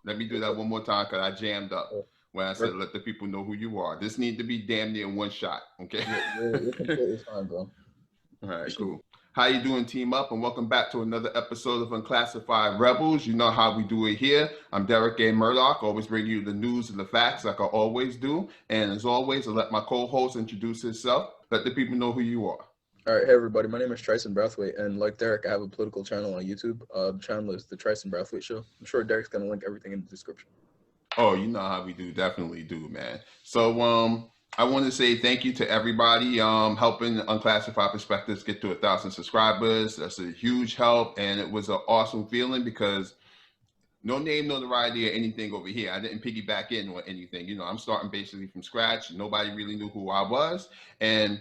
Let me do that one more time because I jammed up when I said let the people know who you are. This needs to be damn near one shot, okay? You're completely fine, bro. All right, cool. How you doing, Team Up? And welcome back to another episode of Unclassified Rebels. You know how we do it here. I'm Derrek A Murdock, always bringing you the news and the facts like I always do. And as always, I'll let my co-host introduce himself. Let the people know who you are. All right, hey everybody, my name is Trison Braithwaite, and like Derek, I have a political channel on YouTube. The channel is the Trison Braithwaite Show. I'm sure Derek's gonna link everything in the description. Oh, you know how we do, definitely do, man. So, I want to say thank you to everybody helping Unclassified Perspectives get to 1,000 subscribers. That's a huge help, and it was an awesome feeling because no name, notoriety, or anything over here. I didn't piggyback in or anything. You know, I'm starting basically from scratch. Nobody really knew who I was, and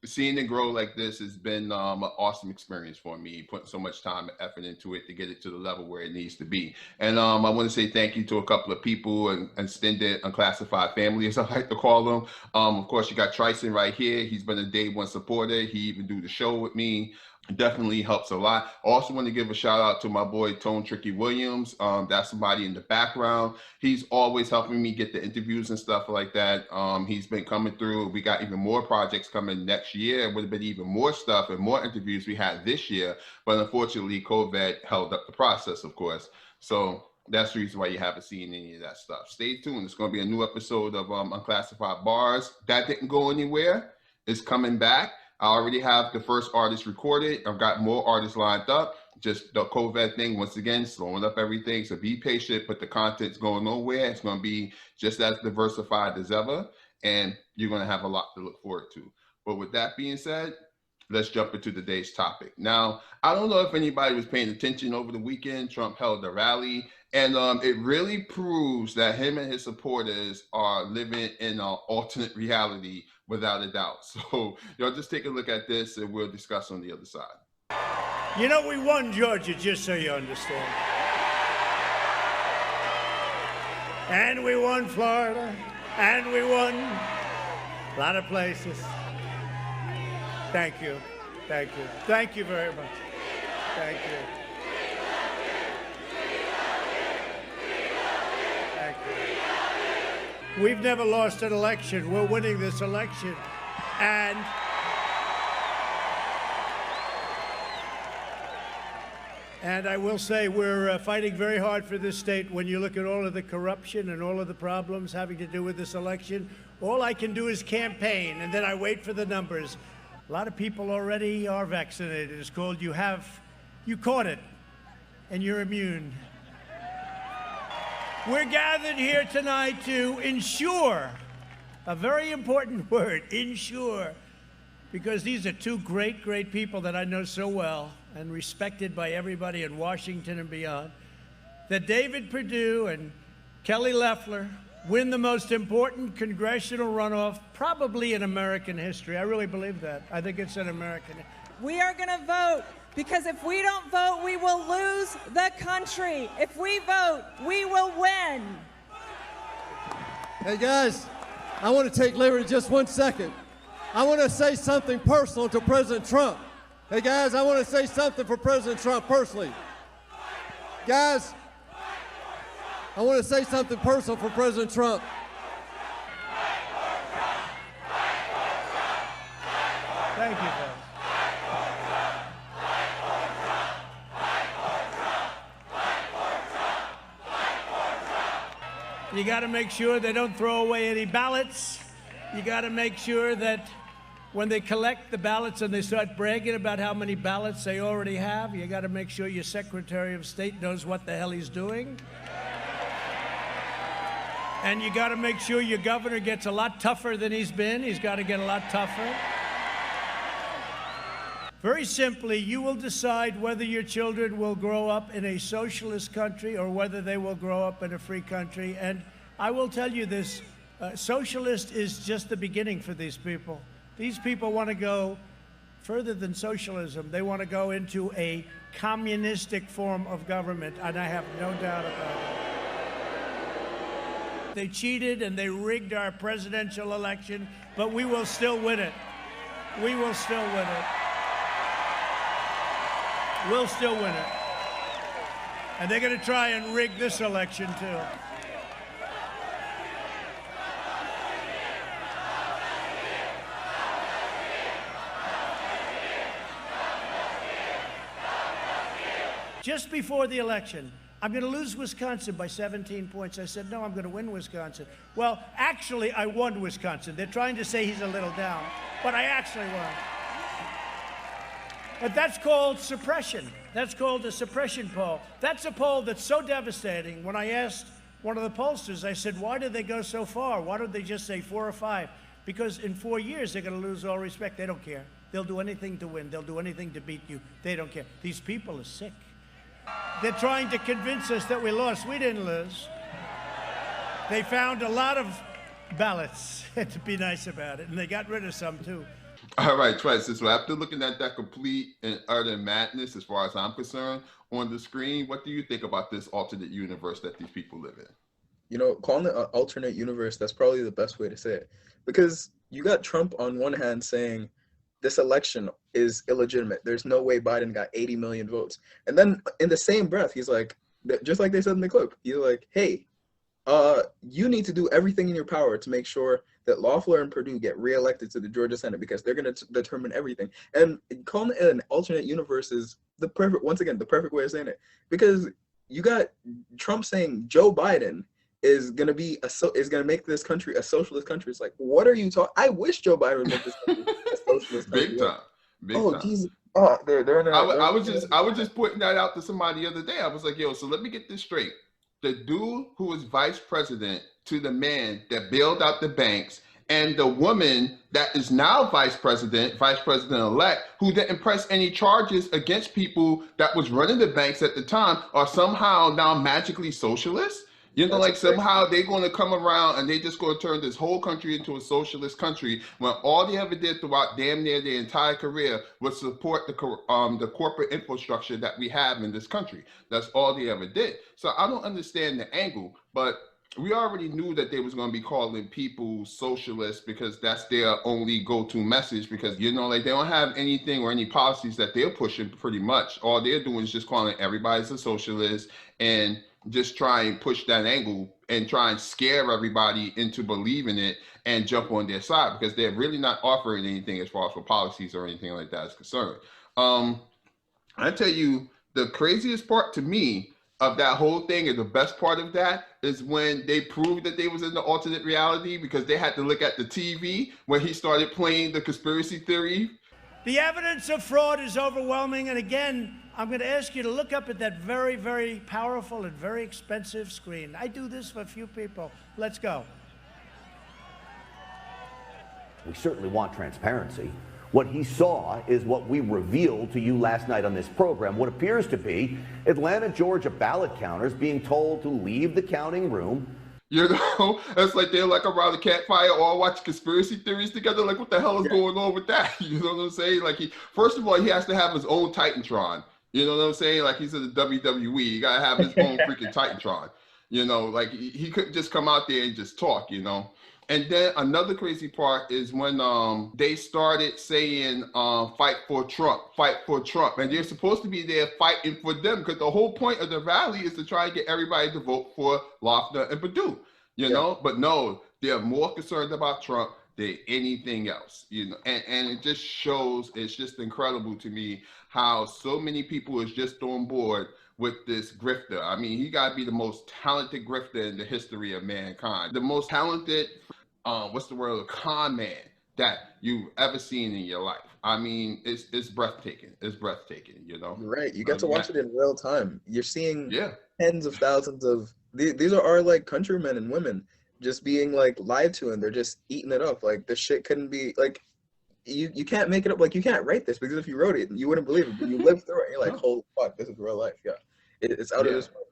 seeing it grow like this has been an awesome experience for me, putting so much time and effort into it to get it to the level where it needs to be. And I want to say thank you to a couple of people and extended Unclassified family, as I like to call them. Of course, you got Trison right here. He's been a day one supporter. He even do the show with me. Definitely helps a lot. I also want to give a shout out to my boy Tone Tricky Williams. That's somebody in the background. He's always helping me get the interviews and stuff like that. He's been coming through. We got even more projects coming next year. It would have been even more stuff and more interviews we had this year. But unfortunately, COVID held up the process, of course. So that's the reason why you haven't seen any of that stuff. Stay tuned. It's going to be a new episode of Unclassified Bars. That didn't go anywhere. It's coming back. I already have the first artist recorded. I've got more artists lined up. Just the COVID thing, once again, slowing up everything. So be patient, but the content's going nowhere. It's going to be just as diversified as ever, and you're going to have a lot to look forward to. But with that being said, let's jump into today's topic. Now, I don't know if anybody was paying attention over the weekend. Trump held a rally, and it really proves that him and his supporters are living in an alternate reality without a doubt. So y'all just take a look at this and we'll discuss on the other side. You know, we won Georgia, just so you understand. And we won Florida, and we won a lot of places. Thank you. Thank you. Thank you very much. Thank you. Thank you. We've never lost an election. We're winning this election. And I will say we're fighting very hard for this state. When you look at all of the corruption and all of the problems having to do with this election, all I can do is campaign, and then I wait for the numbers. A lot of people already are vaccinated. It's called you caught it, and you're immune. We're gathered here tonight to ensure, a very important word, ensure, because these are two great, great people that I know so well and respected by everybody in Washington and beyond, that David Perdue and Kelly Loeffler win the most important congressional runoff probably in American history. I really believe that. I think it's in American. We are going to vote, because if we don't vote, we will lose the country. If we vote, we will win. Hey guys, I want to take liberty just 1 second. I want to say something personal to President Trump. Hey guys, I want to say something for President Trump personally. Guys, I want to say something personal for President Trump. Thank you, guys. You got to make sure they don't throw away any ballots. You got to make sure that when they collect the ballots and they start bragging about how many ballots they already have, you got to make sure your Secretary of State knows what the hell he's doing. And you got to make sure your governor gets a lot tougher than he's been. He's got to get a lot tougher. Very simply, you will decide whether your children will grow up in a socialist country or whether they will grow up in a free country. And I will tell you this, socialist is just the beginning for these people. These people want to go further than socialism. They want to go into a communistic form of government, and I have no doubt about it. They cheated and they rigged our presidential election, but we will still win it. We will still win it. We'll still win it. And they're going to try and rig this election, too. Just before the election, I'm going to lose Wisconsin by 17 points. I said, no, I'm going to win Wisconsin. Well, actually, I won Wisconsin. They're trying to say he's a little down, but I actually won. But that's called suppression. That's called a suppression poll. That's a poll that's so devastating. When I asked one of the pollsters, I said, why did they go so far? Why don't they just say 4 or 5? Because in 4 years, they're going to lose all respect. They don't care. They'll do anything to win. They'll do anything to beat you. They don't care. These people are sick. They're trying to convince us that we lost. We didn't lose. They found a lot of ballots, to be nice about it, and they got rid of some, too. All right, Trison, so after looking at that complete and utter madness, as far as I'm concerned, on the screen, what do you think about this alternate universe that these people live in? You know, calling it an alternate universe, that's probably the best way to say it. Because you got Trump on one hand saying, this election is illegitimate. There's no way Biden got 80 million votes. And then in the same breath, he's like, just like they said in the clip, he's like, hey, you need to do everything in your power to make sure that Loeffler and Perdue get reelected to the Georgia Senate because they're going to determine everything. And calling it an alternate universe is the perfect, once again, the perfect way of saying it. Because you got Trump saying Joe Biden is going to make this country a socialist country. It's like, what are you talking? I wish Joe Biden would make this country a socialist country. Big time. Big time. Jesus. Oh, they're in a, I was just putting that out to somebody the other day. I was like, yo, so let me get this straight. The dude who was vice president to the man that bailed out the banks, and the woman that is now vice president-elect, who didn't press any charges against people that was running the banks at the time, are somehow now magically socialists? You know, like somehow they're going to come around and they just going to turn this whole country into a socialist country when all they ever did throughout damn near their entire career was support the corporate infrastructure that we have in this country. That's all they ever did. So I don't understand the angle, but we already knew that they was going to be calling people socialists because that's their only go-to message, because, you know, like they don't have anything or any policies that they're pushing pretty much. All they're doing is just calling everybody's a socialist and just try and push that angle and try and scare everybody into believing it and jump on their side, because they're really not offering anything as far as for policies or anything like that is concerned. I tell you, the craziest part to me of that whole thing, and the best part of that, is when they proved that they was in the alternate reality, because they had to look at the TV when he started playing the conspiracy theory. The evidence of fraud is overwhelming, and again, I'm going to ask you to look up at that very, very powerful and very expensive screen. I do this for a few people. Let's go. We certainly want transparency. What he saw is what we revealed to you last night on this program, what appears to be Atlanta, Georgia ballot counters being told to leave the counting room. You know, it's like they're like around the campfire all watching conspiracy theories together. Like, what the hell is going on with that? You know what I'm saying? Like, first of all, he has to have his own Titantron. You know what I'm saying? Like, he's in the WWE. You got to have his own freaking Titantron. You know, like he couldn't just come out there and just talk, you know. And then another crazy part is when they started saying, fight for Trump. And they're supposed to be there fighting for them, because the whole point of the rally is to try and get everybody to vote for Loeffler and Perdue, you know. But no, they're more concerned about Trump than anything else, you know. And it just shows, it's just incredible to me how so many people is just on board with this grifter. I mean, he got to be the most talented grifter in the history of mankind. The most talented, con man that you've ever seen in your life. I mean, it's breathtaking. It's breathtaking, you know? You're right. You get to watch it in real time. You're seeing tens of thousands of, these are our, like, countrymen and women just being, like, lied to, and they're just eating it up. Like, this shit couldn't be, like, you can't make it up. Like, you can't write this, because if you wrote it, you wouldn't believe it. But you live through it, and you're like, holy fuck, this is real life. Yeah. It's out of this world.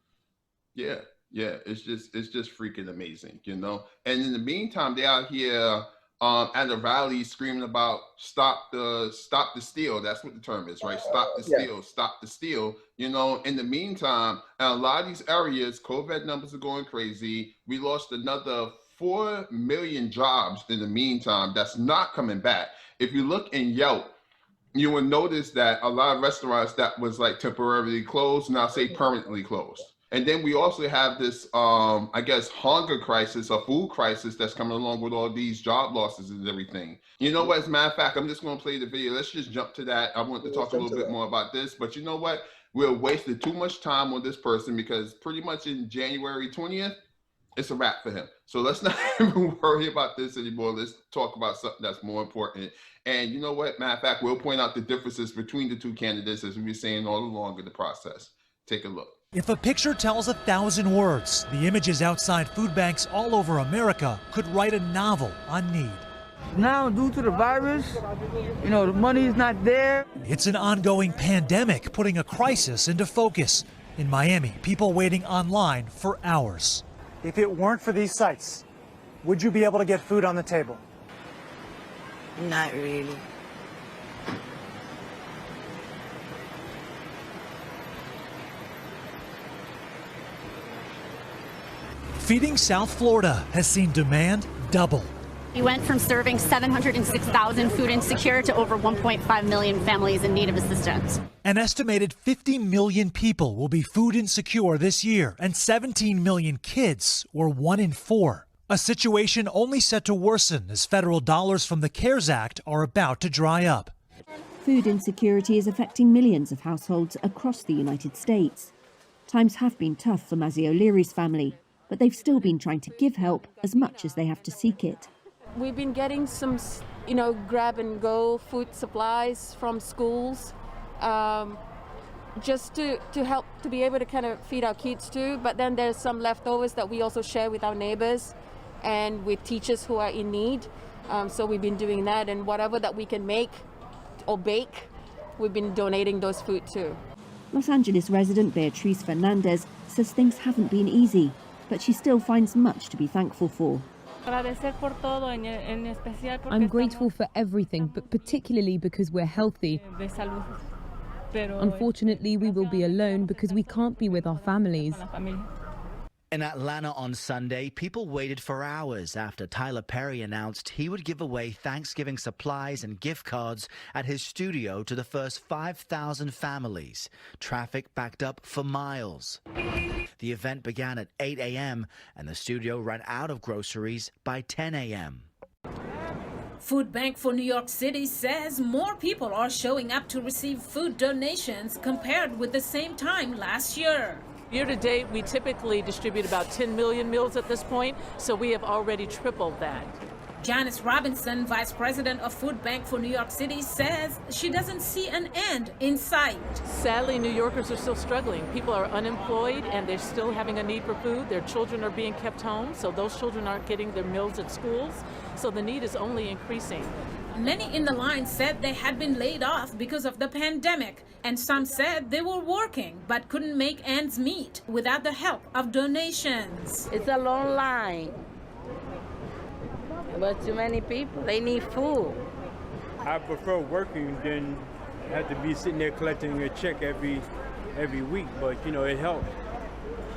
Yeah. Yeah, it's just freaking amazing, you know. And in the meantime, they're out here at a rally screaming about stop the steal. That's what the term is, right? Stop the steal, stop the steal. You know, in the meantime, in a lot of these areas, COVID numbers are going crazy. We lost another 4 million jobs in the meantime. That's not coming back. If you look in Yelp, you will notice that a lot of restaurants that was like temporarily closed now say permanently closed. And then we also have this, I guess, hunger crisis, a food crisis that's coming along with all these job losses and everything. You know what? As a matter of fact, I'm just going to play the video. Let's just jump to that. I want to talk a little bit more about this. But you know what? We're wasting too much time on this person because pretty much in January 20th, it's a wrap for him. So let's not even worry about this anymore. Let's talk about something that's more important. And you know what? Matter of fact, we'll point out the differences between the two candidates as we were saying all along in the process. Take a look. If a picture tells 1,000 words, the images outside food banks all over America could write a novel on need. Now, due to the virus, the money is not there. It's an ongoing pandemic, putting a crisis into focus. In Miami, people waiting online for hours. If it weren't for these sites, would you be able to get food on the table? Not really. Feeding South Florida has seen demand double. We went from serving 706,000 food insecure to over 1.5 million families in need of assistance. An estimated 50 million people will be food insecure this year, and 17 million kids, or 1 in 4. A situation only set to worsen as federal dollars from the CARES Act are about to dry up. Food insecurity is affecting millions of households across the United States. Times have been tough for Mazzy O'Leary's family, but they've still been trying to give help as much as they have to seek it. We've been getting some, grab and go food supplies from schools, just to help to be able to kind of feed our kids too. But then there's some leftovers that we also share with our neighbors and with teachers who are in need. So we've been doing that, and whatever that we can make or bake, we've been donating those food too. Los Angeles resident Beatriz Fernandez says things haven't been easy, but she still finds much to be thankful for. I'm grateful for everything, but particularly because we're healthy. Unfortunately, we will be alone because we can't be with our families. In Atlanta on Sunday, people waited for hours after Tyler Perry announced he would give away Thanksgiving supplies and gift cards at his studio to the first 5,000 families. Traffic backed up for miles. The event began at 8 a.m. and the studio ran out of groceries by 10 a.m. Food Bank for New York City says more people are showing up to receive food donations compared with the same time last year. Year to date, we typically distribute about 10 million meals at this point, so we have already tripled that. Janice Robinson, Vice President of Food Bank for New York City, says she doesn't see an end in sight. Sadly, New Yorkers are still struggling. People are unemployed and they're still having a need for food. Their children are being kept home, so those children aren't getting their meals at schools. So the need is only increasing. Many in the line said they had been laid off because of the pandemic, and some said they were working but couldn't make ends meet without the help of donations. It's a long line, but too many people, they need food. I prefer working than have to be sitting there collecting a check every week, but it helps.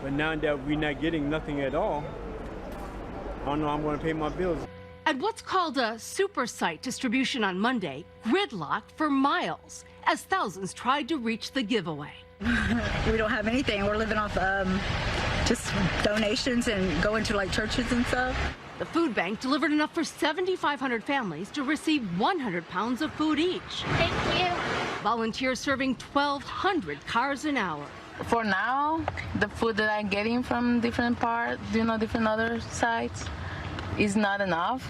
But now that we're not getting nothing at all, I don't know how I'm going to pay my bills. At what's called a super site distribution on Monday, gridlocked for miles as thousands tried to reach the giveaway. We don't have anything. We're living off just donations and going to like churches and stuff. The food bank delivered enough for 7,500 families to receive 100 pounds of food each. Thank you. Volunteers serving 1,200 cars an hour. For now, the food that I'm getting from different parts, different other sites, is not enough.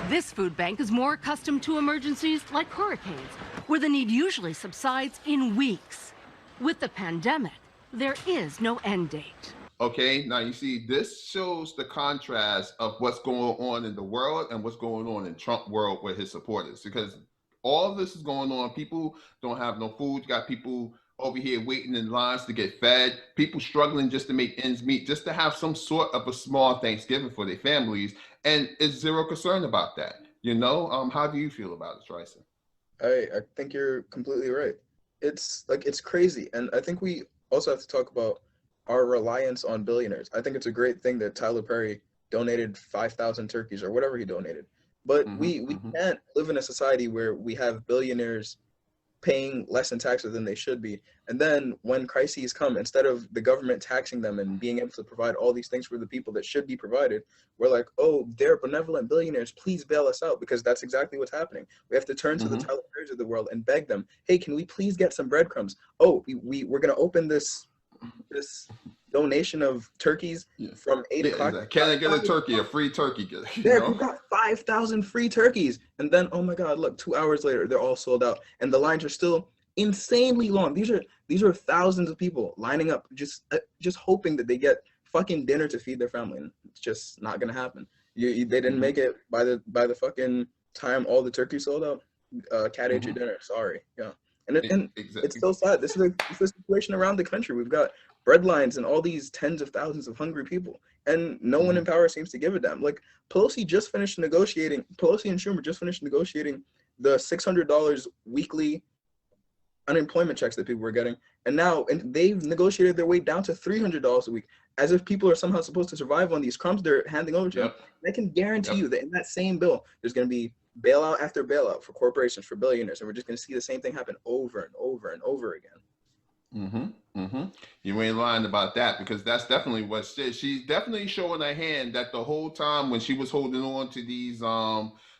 This food bank is more accustomed to emergencies like hurricanes, where the need usually subsides in weeks. With the pandemic, there is no end date. Okay, now you see, this shows the contrast of what's going on in the world and what's going on in Trump world with his supporters. Because all of this is going on. People don't have no food. You got people over here waiting in lines to get fed, people struggling just to make ends meet, just to have some sort of a small Thanksgiving for their families, and it's zero concern about that. How do you feel about it, Trison? I think you're completely right. It's crazy, and I think we also have to talk about our reliance on billionaires. I think it's a great thing that Tyler Perry donated 5,000 turkeys or whatever he donated, but we can't live in a society where we have billionaires paying less in taxes than they should be. And then when crises come, instead of the government taxing them and being able to provide all these things for the people that should be provided, we're like, oh, they're benevolent billionaires, please bail us out, because that's exactly what's happening. We have to turn to the Tyler Perrys of the world and beg them, hey, can we please get some breadcrumbs? Oh, we're going to open this donation of turkeys from 8 o'clock. Can I get a turkey, a free turkey? There, we got 5,000 free turkeys. And then, oh my God, look, 2 hours later, they're all sold out. And the lines are still insanely long. These are thousands of people lining up, just hoping that they get fucking dinner to feed their family. And it's just not gonna happen. They didn't make it by the fucking time all the turkeys sold out. Cat ate your dinner, sorry. Yeah. And it's so sad. This is a situation around the country. We've got bread lines and all these tens of thousands of hungry people, and no one in power seems to give a damn. Like Pelosi and Schumer just finished negotiating the $600 weekly unemployment checks that people were getting, and they've negotiated their way down to $300 a week, as if people are somehow supposed to survive on these crumbs they're handing over to them. I can guarantee you that in that same bill, there's going to be bailout after bailout for corporations, for billionaires, and we're just going to see the same thing happen over and over and over again. You ain't lying about that, because that's definitely what she's definitely showing her hand that the whole time when she was holding on to these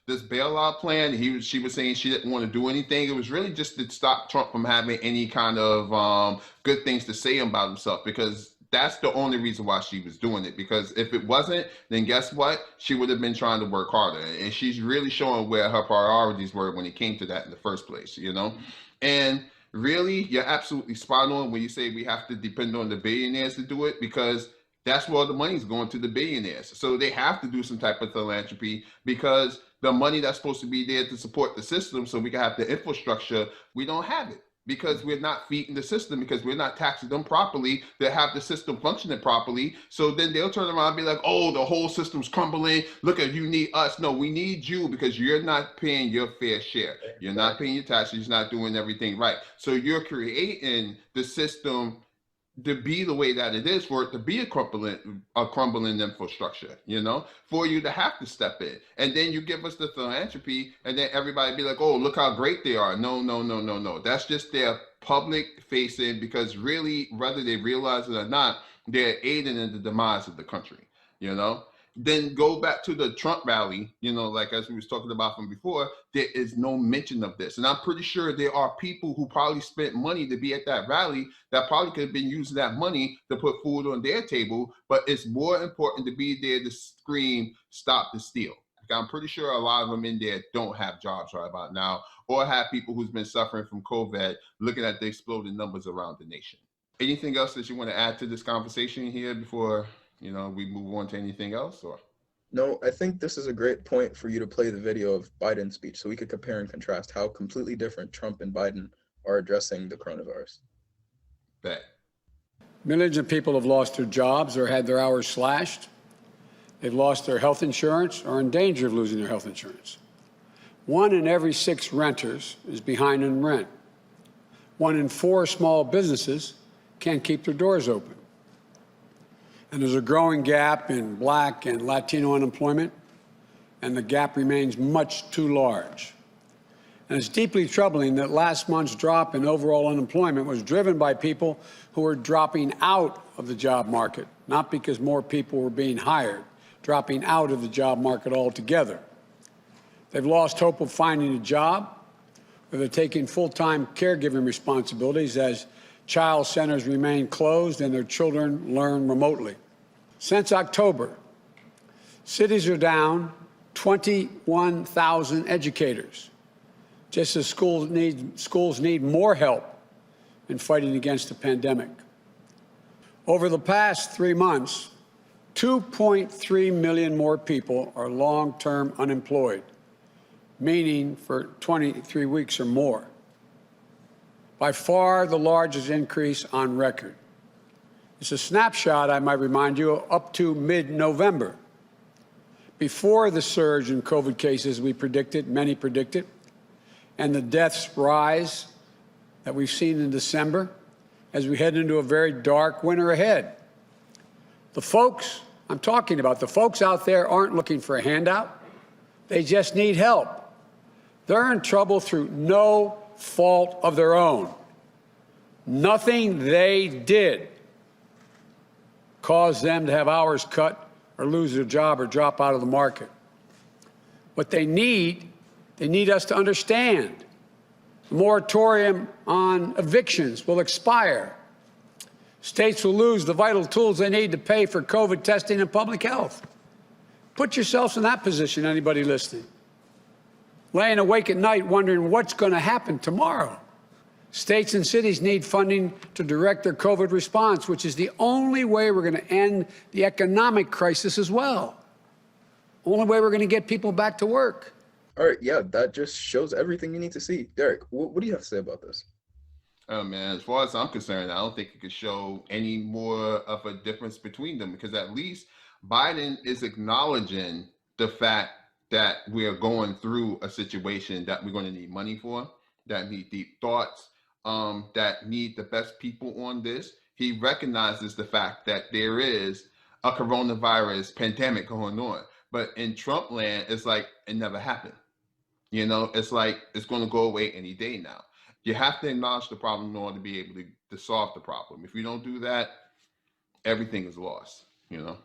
this bailout plan, she was saying she didn't want to do anything. It was really just to stop Trump from having any kind of good things to say about himself, because that's the only reason why she was doing it. Because if it wasn't, then guess what? She would have been trying to work harder. And she's really showing where her priorities were when it came to that in the first place, you know? And really, you're absolutely spot on when you say we have to depend on the billionaires to do it, because that's where all the money's going, to the billionaires. So they have to do some type of philanthropy, because the money that's supposed to be there to support the system so we can have the infrastructure, we don't have it, because we're not feeding the system, because we're not taxing them properly to have the system functioning properly. So then they'll turn around and be like, oh, the whole system's crumbling. Look, at you need us. No, we need you, because you're not paying your fair share. You're not paying your taxes. You're not doing everything right. So you're creating the system to be the way that it is, for it to be a crumbling infrastructure, you know, for you to have to step in. And then you give us the philanthropy, and then everybody be like, oh, look how great they are. No. That's just their public facing, because really, whether they realize it or not, they're aiding in the demise of the country, you know. Then go back to the Trump rally, you know, like as we was talking about from before, there is no mention of this. And I'm pretty sure there are people who probably spent money to be at that rally that probably could have been using that money to put food on their table. But it's more important to be there to scream, stop the steal. Like, I'm pretty sure a lot of them in there don't have jobs right about now, or have people who's been suffering from COVID looking at the exploding numbers around the nation. Anything else that you want to add to this conversation here before, you know, we move on to anything else? Or no, I think this is a great point for you to play the video of Biden's speech, so we could compare and contrast how completely different Trump and Biden are addressing the coronavirus. Bet. Millions of people have lost their jobs or had their hours slashed. They've lost their health insurance or are in danger of losing their health insurance. 1 in every 6 renters is behind in rent. 1 in 4 small businesses can't keep their doors open. And there's a growing gap in Black and Latino unemployment, and the gap remains much too large. And it's deeply troubling that last month's drop in overall unemployment was driven by people who were dropping out of the job market, not because more people were being hired, dropping out of the job market altogether. They've lost hope of finding a job, or they're taking full-time caregiving responsibilities as child centers remain closed and their children learn remotely. Since October, cities are down 21,000 educators, just as schools need more help in fighting against the pandemic. Over the past 3 months, 2.3 million more people are long-term unemployed, meaning for 23 weeks or more. By far the largest increase on record. It's a snapshot, I might remind you, up to mid-November. Before the surge in COVID cases many predicted, and the deaths rise that we've seen in December as we head into a very dark winter ahead. The folks I'm talking about, the folks out there aren't looking for a handout. They just need help. They're in trouble through no fault of their own. Nothing they did caused them to have hours cut or lose their job or drop out of the market. What they need us to understand. The moratorium on evictions will expire. States will lose the vital tools they need to pay for COVID testing and public health. Put yourselves in that position, anybody listening. Laying awake at night wondering what's going to happen tomorrow. States and cities need funding to direct their COVID response, which is the only way we're going to end the economic crisis as well. Only way we're going to get people back to work. All right, yeah, that just shows everything you need to see. Derrek, what do you have to say about this? Oh man, as far as I'm concerned, I don't think it could show any more of a difference between them, because at least Biden is acknowledging the fact that we are going through a situation that we're going to need money for, that need deep thoughts, that need the best people on this. He recognizes the fact that there is a coronavirus pandemic going on. But in Trump land, it's like it never happened. You know, it's like it's going to go away any day now. You have to acknowledge the problem in order to be able to solve the problem. If you don't do that, everything is lost, you know?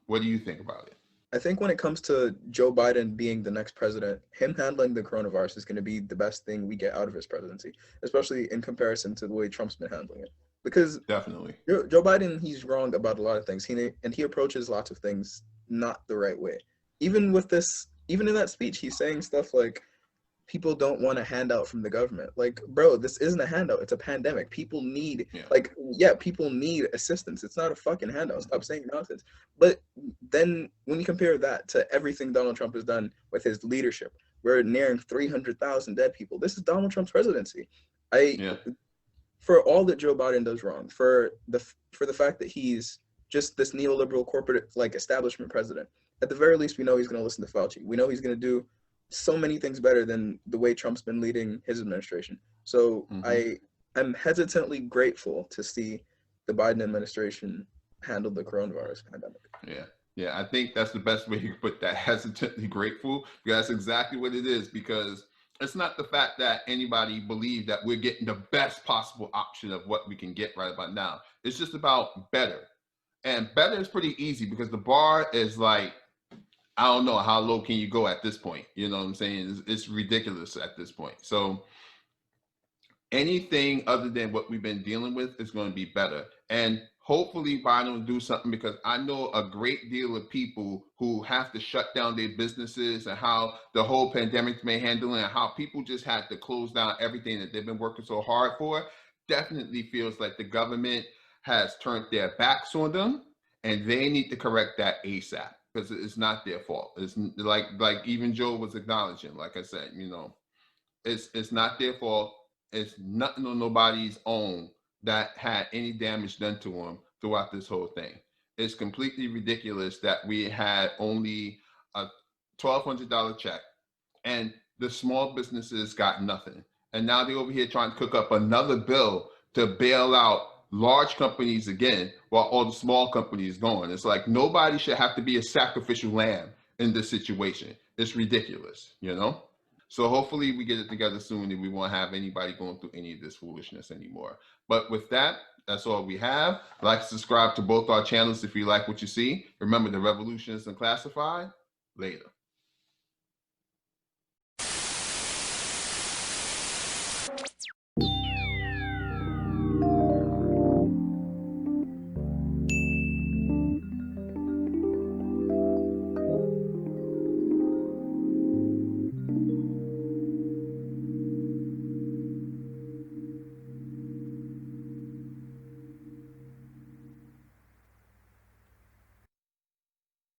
What do you think about it? I think when it comes to Joe Biden being the next president, him handling the coronavirus is going to be the best thing we get out of his presidency, especially in comparison to the way Trump's been handling it. Because definitely, Joe Biden, he's wrong about a lot of things. He approaches lots of things not the right way. Even in that speech, he's saying stuff like, people don't want a handout from the government. Like, bro, this isn't a handout. It's a pandemic. People need, people need assistance. It's not a fucking handout. Stop saying nonsense. But then when you compare that to everything Donald Trump has done with his leadership, we're nearing 300,000 dead people. This is Donald Trump's presidency. For all that Joe Biden does wrong, for the fact that he's just this neoliberal corporate establishment president, at the very least, we know he's going to listen to Fauci. We know he's going to do so many things better than the way Trump's been leading his administration. So I'm hesitantly grateful to see the Biden administration handle the coronavirus pandemic. Yeah, I think that's the best way you can put that, hesitantly grateful, because that's exactly what it is. Because it's not the fact that anybody believes that we're getting the best possible option of what we can get right about now. It's just about better. And better is pretty easy because the bar is like, I don't know, how low can you go at this point? You know what I'm saying? It's ridiculous at this point. So anything other than what we've been dealing with is going to be better. And hopefully Biden will do something, because I know a great deal of people who have to shut down their businesses and how the whole pandemic's been handling and how people just had to close down everything that they've been working so hard for. Definitely feels like the government has turned their backs on them, and they need to correct that ASAP. Because it's not their fault. It's like even Joe was acknowledging, like I said, you know, it's not their fault. It's nothing on nobody's own that had any damage done to them throughout this whole thing. It's completely ridiculous that we had only a $1,200 check and the small businesses got nothing. And now they're over here trying to cook up another bill to bail out large companies again, while all the small companies going. It's like nobody should have to be a sacrificial lamb in this situation. It's ridiculous, you know? So hopefully we get it together soon and we won't have anybody going through any of this foolishness anymore. But with that, that's all we have. Like, subscribe to both our channels if you like what you see. Remember, the revolution is unclassified. Later.